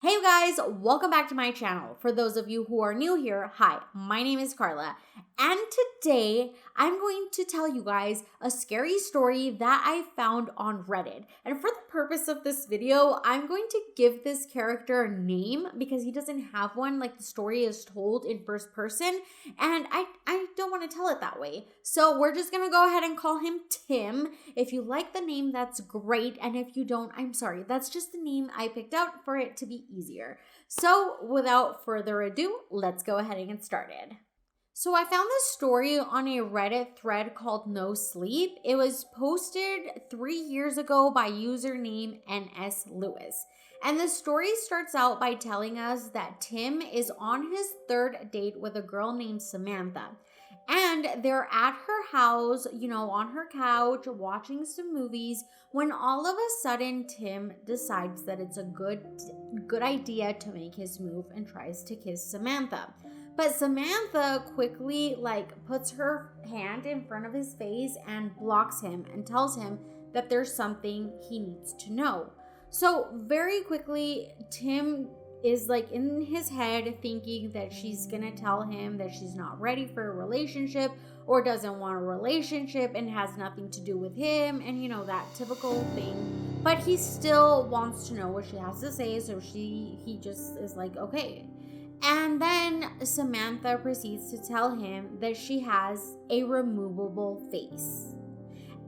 Hey you guys, welcome back to my channel. For those of you who are new here, hi, my name is Karla, and today I'm going to tell you guys a scary story that I found on Reddit. And for the purpose of this video, I'm going to give this character a name because he doesn't have one, like the story is told in first person, and I don't want to tell it that way. So we're just gonna go ahead and call him Tim. If you like the name, that's great, and if you don't, I'm sorry. That's just the name I picked out for it to be easier. So without further ado, let's go ahead and get started. So I found this story on a Reddit thread called No Sleep. It was posted 3 years ago by username NS Lewis. And the story starts out by telling us that Tim is on his third date with a girl named Samantha. And they're at her house, on her couch, watching some movies, when all of a sudden Tim decides that it's a good idea to make his move and tries to kiss Samantha. But Samantha quickly puts her hand in front of his face and blocks him and tells him that there's something he needs to know. So very quickly, Tim is in his head thinking that she's gonna tell him that she's not ready for a relationship or doesn't want a relationship and has nothing to do with him, and that typical thing. But he still wants to know what she has to say, so he just is like, okay. And then Samantha proceeds to tell him that she has a removable face.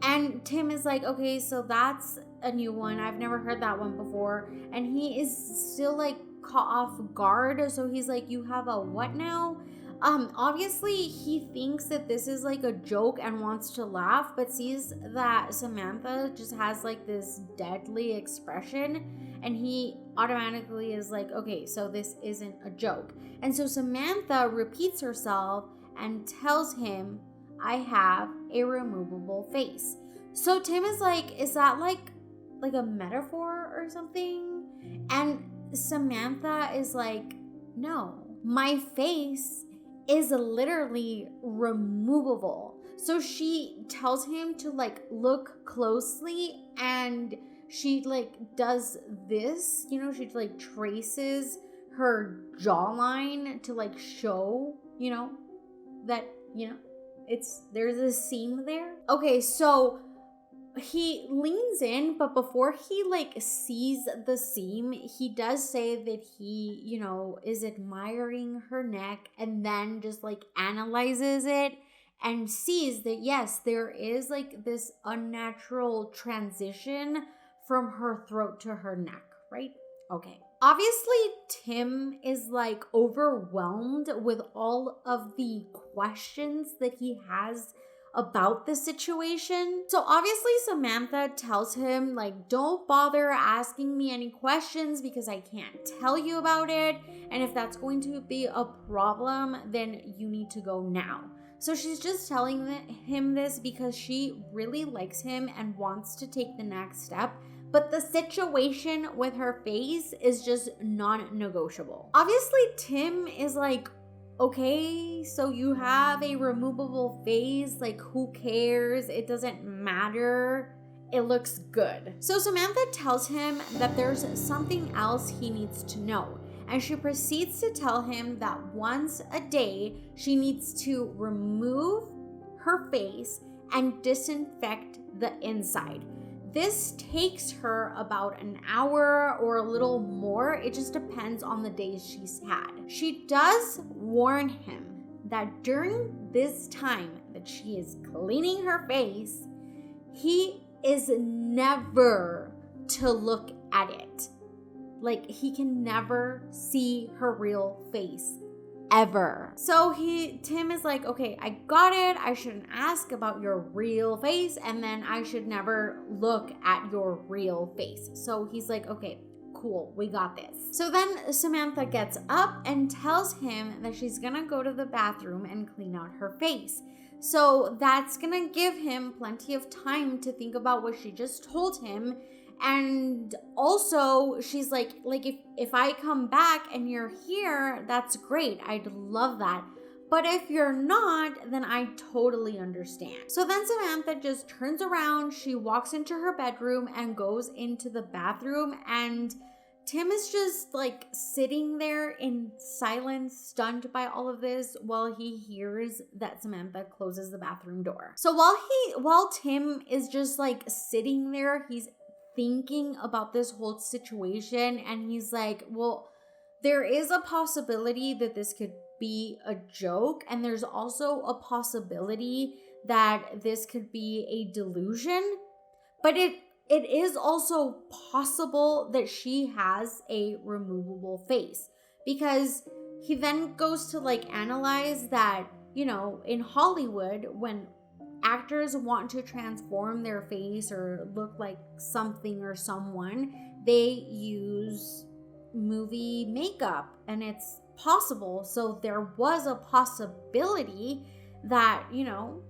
And Tim is like, okay, so that's a new one. I've never heard that one before. And he is still caught off guard. So he's like, you have a what now? Obviously he thinks that this is a joke and wants to laugh, but sees that Samantha just has this deadly expression, and he automatically is like, okay, so this isn't a joke. And so Samantha repeats herself and tells him, I have a removable face. So Tim is like, is that like a metaphor or something? And Samantha is like, no, my face is literally removable. So she tells him to look closely, and she does this, she traces her jawline to show, that, there's a seam there. Okay, so he leans in, but before he sees the seam, he does say that he, is admiring her neck, and then just analyzes it and sees that yes, there is this unnatural transition from her throat to her neck, right? Okay. Obviously, Tim is overwhelmed with all of the questions that he has about the situation. So obviously Samantha tells him don't bother asking me any questions because I can't tell you about it, and if that's going to be a problem, then you need to go now. So she's just telling him this because she really likes him and wants to take the next step, but the situation with her face is just non-negotiable. Obviously Tim is okay, so you have a removable face, who cares? It doesn't matter. It looks good. So Samantha tells him that there's something else he needs to know, and she proceeds to tell him that once a day she needs to remove her face and disinfect the inside. This takes her about an hour or a little more. It just depends on the days she's had. She does warn him that during this time that she is cleaning her face, he is never to look at it. He can never see her real face. Ever. So Tim is like, okay, I got it. I shouldn't ask about your real face, and then I should never look at your real face. So he's like, okay, cool, we got this. So then Samantha gets up and tells him that she's gonna go to the bathroom and clean out her face. So that's gonna give him plenty of time to think about what she just told him. And also she's like if I come back and you're here, that's great. I'd love that. But if you're not, then I totally understand. So then Samantha just turns around, she walks into her bedroom and goes into the bathroom, and Tim is just like sitting there in silence, stunned by all of this, while he hears that Samantha closes the bathroom door. So while Tim is just like sitting there, he's thinking about this whole situation, and he's like, well, there is a possibility that this could be a joke, and there's also a possibility that this could be a delusion, but it is also possible that she has a removable face, because he then goes to like analyze that, you know, in Hollywood, when actors want to transform their face or look like something or someone, they use movie makeup, and it's possible. So there was a possibility that, you know,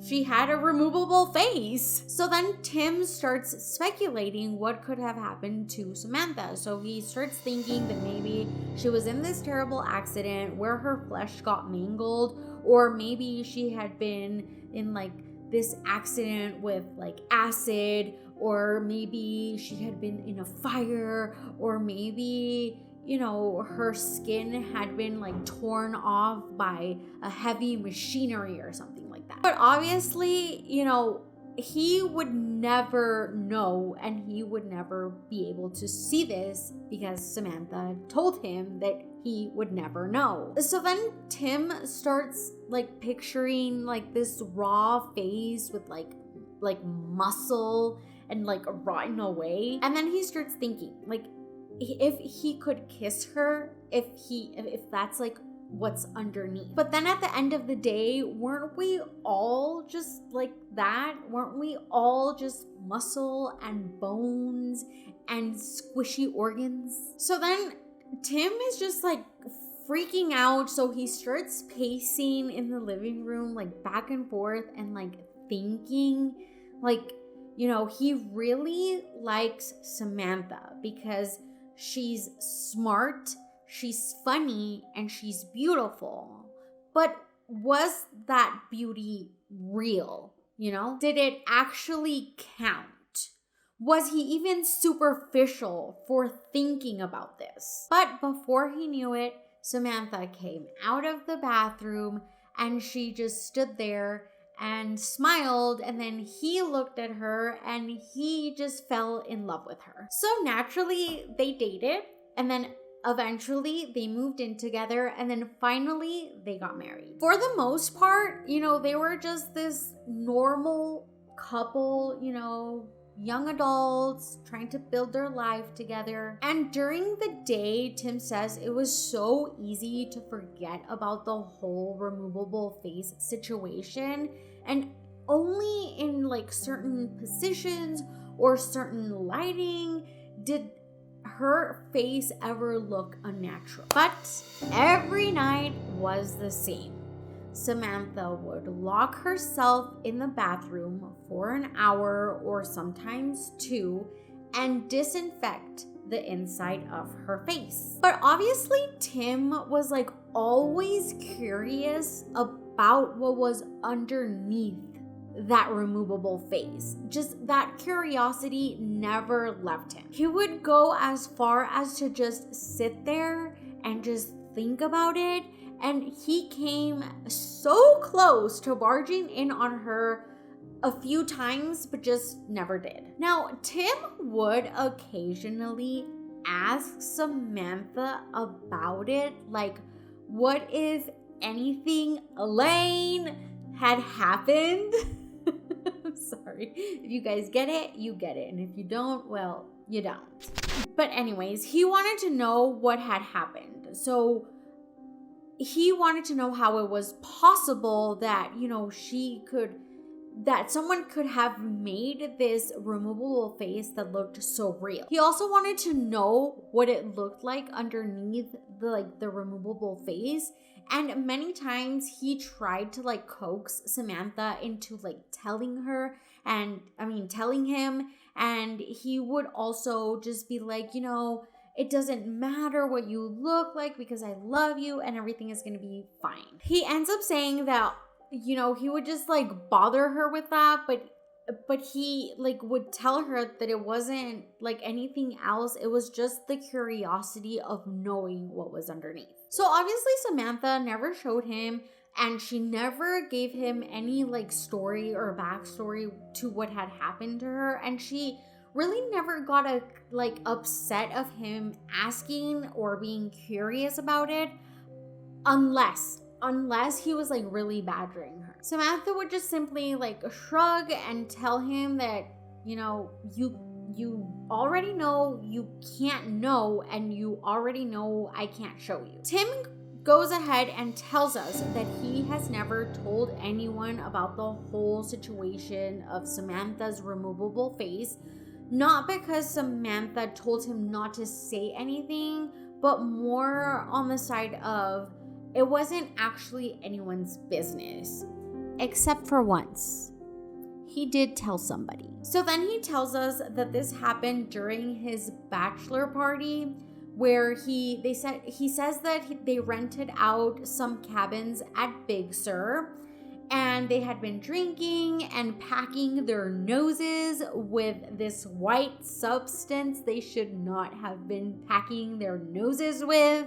she had a removable face. So then Tim starts speculating what could have happened to Samantha. So he starts thinking that maybe she was in this terrible accident where her flesh got mangled, or maybe she had been in like this accident with like acid, or maybe she had been in a fire, or maybe, you know, her skin had been like torn off by a heavy machinery or something like that. But obviously, you know, he would never know, and he would never be able to see this because Samantha told him that he would never know. So then Tim starts like picturing like this raw face with like muscle and like rotting away. And then he starts thinking like, if he could kiss her, if that's like what's underneath. But then at the end of the day, weren't we all just like that? Weren't we all just muscle and bones and squishy organs? So then Tim is just like freaking out. So he starts pacing in the living room, like back and forth, and like thinking like, you know, he really likes Samantha because she's smart, she's funny, and she's beautiful. But was that beauty real? You know, did it actually count? Was he even superficial for thinking about this? But before he knew it, Samantha came out of the bathroom, and she just stood there and smiled, and then he looked at her and he just fell in love with her. So naturally they dated, and then eventually they moved in together, and then finally they got married. For the most part, you know, they were just this normal couple, you know, young adults trying to build their life together. And during the day, Tim says it was so easy to forget about the whole removable face situation, and only in like certain positions or certain lighting did her face ever look unnatural. But every night was the same. Samantha would lock herself in the bathroom for an hour or sometimes 2 and disinfect the inside of her face. But obviously Tim was like always curious about what was underneath that removable face. Just that curiosity never left him. He would go as far as to just sit there and just think about it. And he came so close to barging in on her a few times, but just never did. Now, Tim would occasionally ask Samantha about it, like, what if anything Elaine had happened? I'm sorry. If you guys get it, you get it. And if you don't, well, you don't. But anyways, he wanted to know what had happened. So he wanted to know how it was possible that, you know, that someone could have made this removable face that looked so real. He also wanted to know what it looked like underneath the removable face. And many times he tried to like coax Samantha into like telling him. And he would also just be like, you know, it doesn't matter what you look like because I love you and everything is going to be fine. He ends up saying that, you know, he would just like bother her with that, but but he like would tell her that it wasn't like anything else. It was just the curiosity of knowing what was underneath. So obviously Samantha never showed him, and she never gave him any like story or backstory to what had happened to her, and she really never got like upset of him asking or being curious about it, unless he was like really badgering her. Samantha would just simply like shrug and tell him that, you know, you already know you can't know, and you already know I can't show you. Tim goes ahead and tells us that he has never told anyone about the whole situation of Samantha's removable face, not because Samantha told him not to say anything, but more on the side of it wasn't actually anyone's business, except for once. He did tell somebody. So then he tells us that this happened during his bachelor party, where he says that they rented out some cabins at Big Sur, and they had been drinking and packing their noses with this white substance they should not have been packing their noses with.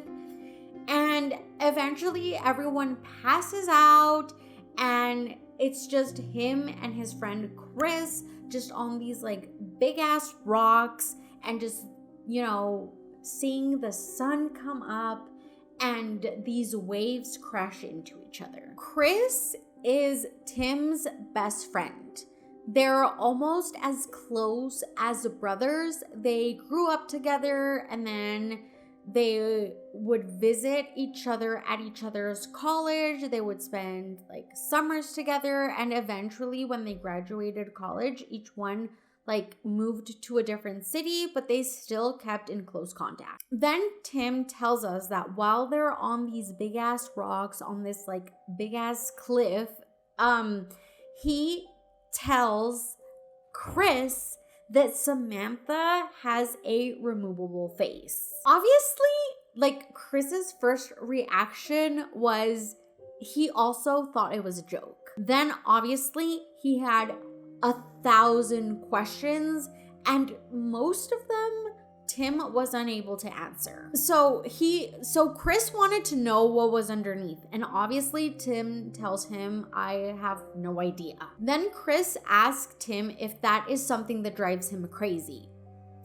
And eventually everyone passes out, and it's just him and his friend Chris just on these like big ass rocks, and just, you know, seeing the sun come up and these waves crash into each other. Chris is Tim's best friend. They're almost as close as brothers. They grew up together, and then they would visit each other at each other's college. They would spend like summers together, and eventually when they graduated college, each one like moved to a different city, but they still kept in close contact. Then Tim tells us that while they're on these big ass rocks on this like big ass cliff, he tells Chris that Samantha has a removable face. Obviously, like Chris's first reaction was he also thought it was a joke. Then obviously he had 1,000 questions, and most of them Tim was unable to answer. So Chris wanted to know what was underneath, and obviously Tim tells him, I have no idea. Then Chris asked Tim if that is something that drives him crazy,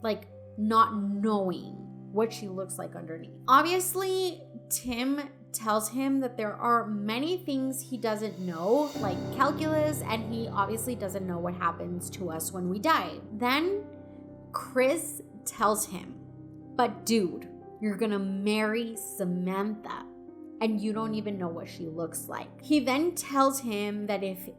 like not knowing what she looks like underneath. Obviously, Tim tells him that there are many things he doesn't know, like calculus, and he obviously doesn't know what happens to us when we die. Then Chris tells him, but dude, you're gonna marry Samantha, and you don't even know what she looks like. He then tells him that if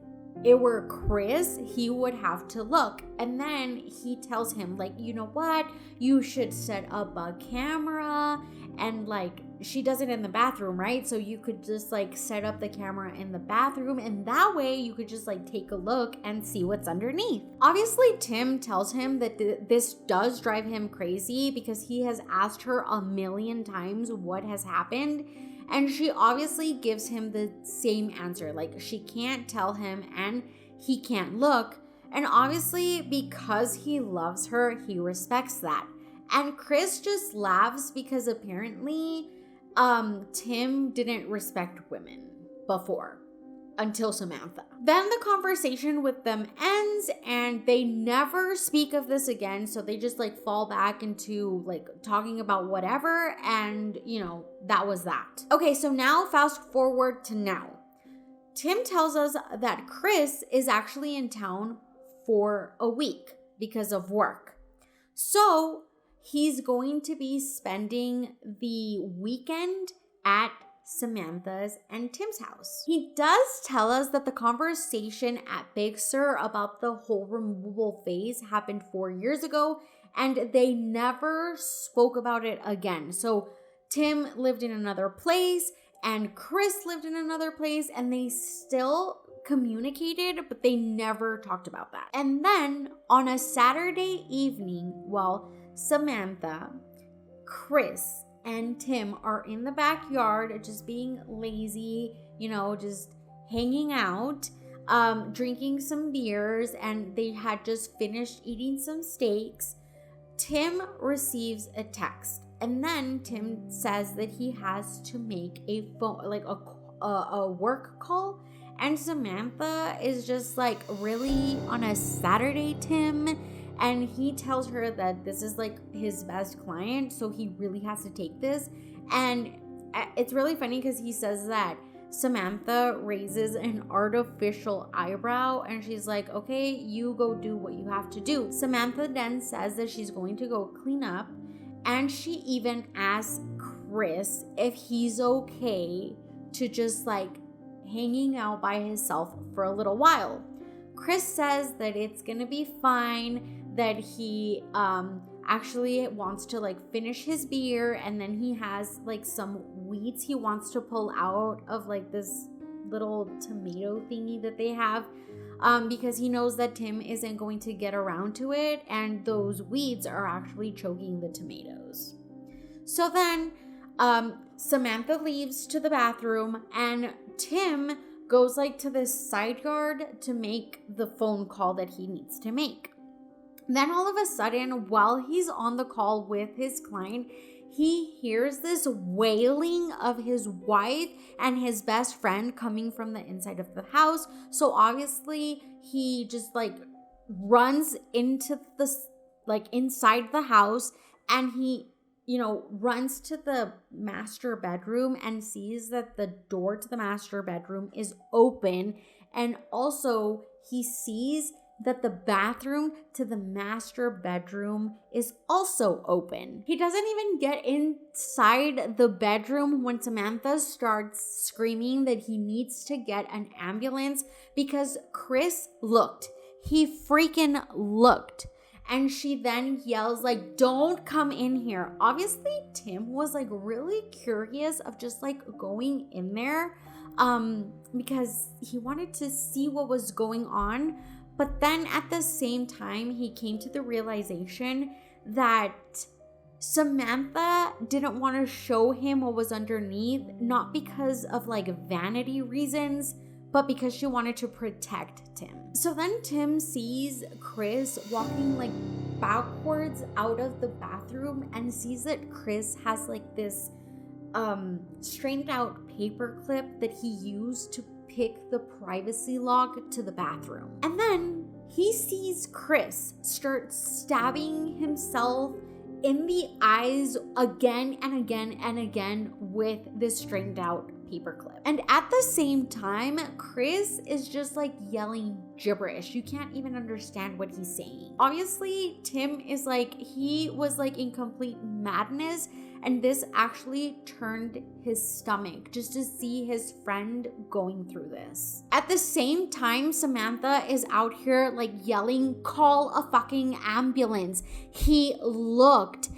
it were Chris, he would have to look. And then he tells him, like, you know what? You should set up a camera, and like, she does it in the bathroom, right? So you could just like set up the camera in the bathroom, and that way you could just like take a look and see what's underneath. Obviously, Tim tells him that this does drive him crazy because he has asked her 1,000,000 times what has happened, and she obviously gives him the same answer. Like, she can't tell him and he can't look. And obviously, because he loves her, he respects that. And Chris just laughs because apparently Tim didn't respect women before, until Samantha. Then the conversation with them ends, and they never speak of this again. So they just like fall back into like talking about whatever, and you know, that was that. Okay, so now fast forward to now. Tim tells us that Chris is actually in town for a week because of work. So he's going to be spending the weekend at Samantha's and Tim's house. He does tell us that the conversation at Big Sur about the whole removable face happened 4 years ago, and they never spoke about it again. So Tim lived in another place and Chris lived in another place, and they still communicated, but they never talked about that. And then on a Saturday evening, while Samantha, Chris, and Tim are in the backyard just being lazy, you know, just hanging out, drinking some beers, and they had just finished eating some steaks. Tim receives a text, and then Tim says that he has to make a phone, like a work call. And Samantha is just like, really, on a Saturday, Tim? And he tells her that this is like his best client, so he really has to take this. And it's really funny because he says that Samantha raises an artificial eyebrow, and she's like, okay, you go do what you have to do. Samantha then says that she's going to go clean up, and she even asks Chris if he's okay to just like hanging out by himself for a little while. Chris says that it's gonna be fine, that he actually wants to like finish his beer, and then he has like some weeds he wants to pull out of like this little tomato thingy that they have, because he knows that Tim isn't going to get around to it, and those weeds are actually choking the tomatoes. So then Samantha leaves to the bathroom, and Tim goes like to this side yard to make the phone call that he needs to make. Then all of a sudden, while he's on the call with his client, he hears this wailing of his wife and his best friend coming from the inside of the house. So obviously he just like runs into the like inside the house, and he runs to the master bedroom and sees that the door to the master bedroom is open. And also he sees that the bathroom to the master bedroom is also open. He doesn't even get inside the bedroom when Samantha starts screaming that he needs to get an ambulance because Chris looked. He freaking looked. And she then yells like, don't come in here. Obviously, Tim was like really curious of just like going in there because he wanted to see what was going on. But then at the same time, he came to the realization that Samantha didn't want to show him what was underneath, not because of like vanity reasons, but because she wanted to protect Tim. So then Tim sees Chris walking like backwards out of the bathroom and sees that Chris has like this strained out paper clip that he used to pick the privacy lock to the bathroom. And then he sees Chris start stabbing himself in the eyes again and again and again with this strained out paperclip. And at the same time, Chris is just like yelling gibberish. You can't even understand what he's saying. Obviously, Tim is like, he was like in complete madness, and this actually turned his stomach just to see his friend going through this. At the same time, Samantha is out here like yelling, call a fucking ambulance. He looked,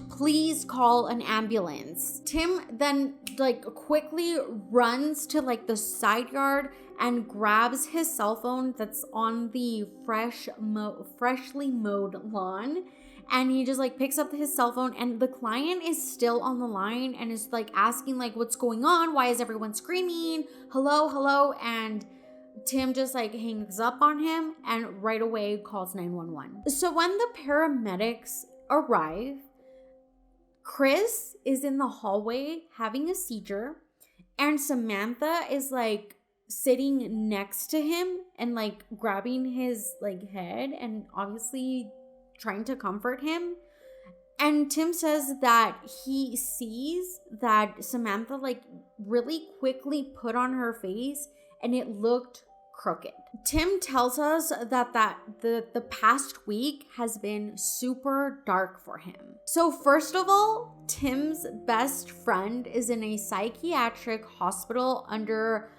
please call an ambulance. Tim then like quickly runs to like the side yard and grabs his cell phone that's on the freshly mowed lawn. And he just like picks up his cell phone, and the client is still on the line and is like asking like, what's going on? Why is everyone screaming? Hello? And Tim just like hangs up on him and right away calls 911. So when the paramedics arrive, Chris is in the hallway having a seizure, and Samantha is like sitting next to him and like grabbing his like head and obviously trying to comfort him. And Tim says that he sees that Samantha like really quickly put on her face and it looked crooked. Tim tells us that the past week has been super dark for him. So first of all, Tim's best friend is in a psychiatric hospital under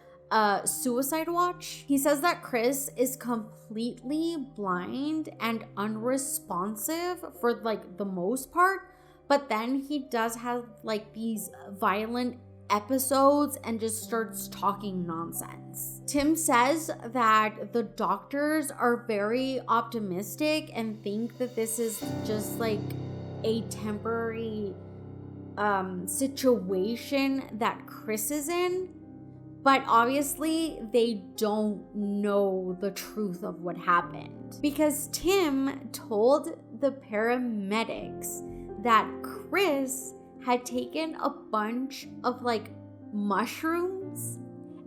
suicide watch. He says that Chris is completely blind and unresponsive for like the most part, but then he does have like these violent episodes and just starts talking nonsense. Tim says that the doctors are very optimistic and think that this is just like a temporary situation that Chris is in. But obviously, they don't know the truth of what happened. Because Tim told the paramedics that Chris had taken a bunch of like mushrooms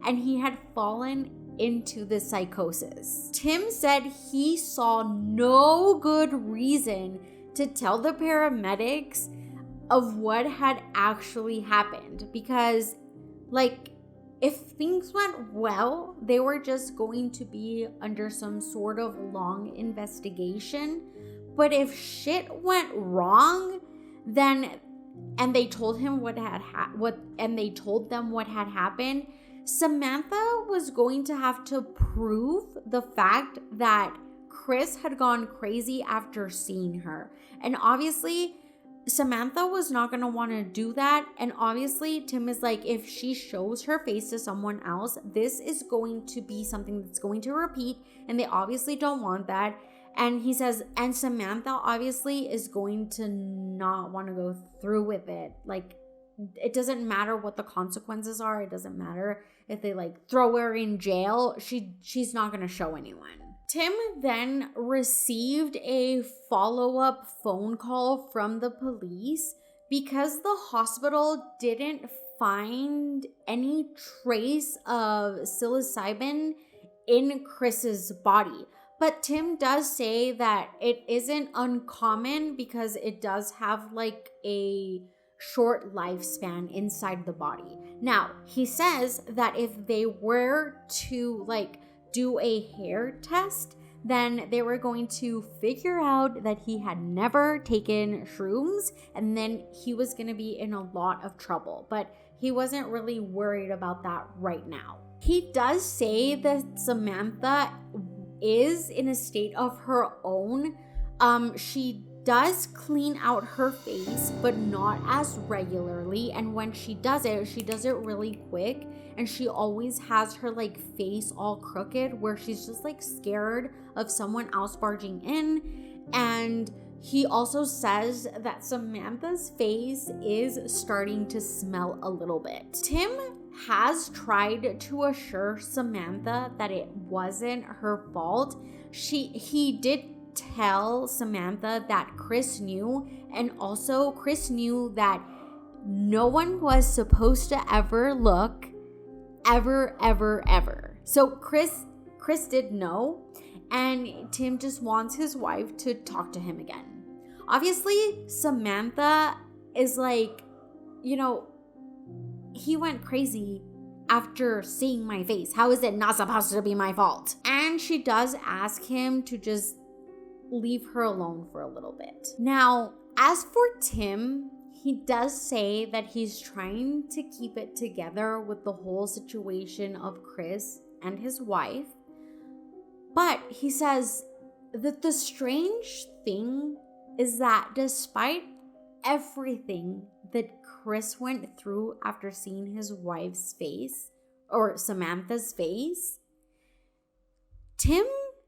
and he had fallen into the psychosis. Tim said he saw no good reason to tell the paramedics of what had actually happened because, like, if things went well, they were just going to be under some sort of long investigation. But if shit went wrong, then and they told him what had happened, Samantha was going to have to prove the fact that Chris had gone crazy after seeing her. And obviously, Samantha was not going to want to do that. And obviously, Tim is like, if she shows her face to someone else, this is going to be something that's going to repeat. And they obviously don't want that. And he says, and Samantha obviously is going to not want to go through with it. Like, it doesn't matter what the consequences are. It doesn't matter if they like throw her in jail. She's not going to show anyone. Tim then received a follow-up phone call from the police because the hospital didn't find any trace of psilocybin in Chris's body. But Tim does say that it isn't uncommon because it does have like a short lifespan inside the body. Now, he says that if they were to like do a hair test, then they were going to figure out that he had never taken shrooms and then he was going to be in a lot of trouble. But he wasn't really worried about that right now. He does say that Samantha is in a state of her own. She does clean out her face, but not as regularly. And when she does it really quick. And she always has her like face all crooked where she's just like scared of someone else barging in. And he also says that Samantha's face is starting to smell a little bit. Tim has tried to assure Samantha that it wasn't her fault. He did tell Samantha that Chris knew, and also Chris knew that no one was supposed to ever look ever. So Chris did know, and Tim just wants his wife to talk to him again. Obviously, Samantha is like, he went crazy after seeing my face. How is it not supposed to be my fault? And she does ask him to just leave her alone for a little bit. Now, as for Tim, he does say that he's trying to keep it together with the whole situation of Chris and his wife. But he says that the strange thing is that despite everything that Chris went through after seeing his wife's face, or Samantha's face, Tim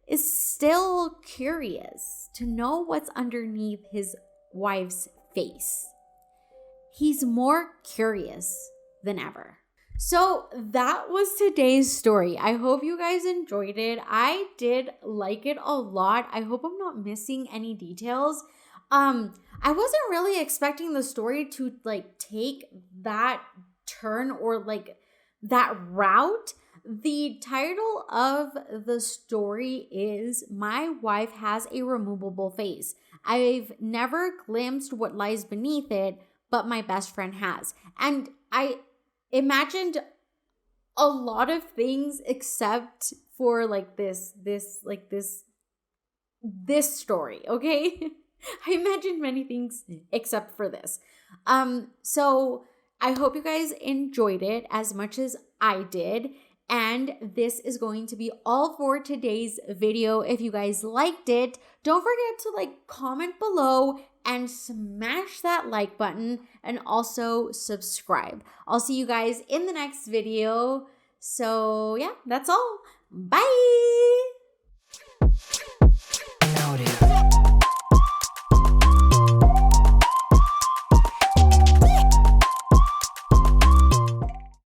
is still curious to know what's underneath his wife's face. He's more curious than ever. So that was today's story. I hope you guys enjoyed it. I did like it a lot. I hope I'm not missing any details. I wasn't really expecting the story to like take that turn or like that route. The title of the story is My Wife Has a Removable Face. I've never glimpsed what lies beneath it, but my best friend has. And I imagined a lot of things except for like this story, okay? I imagined many things except for this. So I hope you guys enjoyed it as much as I did. And this is going to be all for today's video. If you guys liked it, don't forget to like, comment below, and smash that like button, and also subscribe. I'll see you guys in the next video. So yeah, that's all. Bye!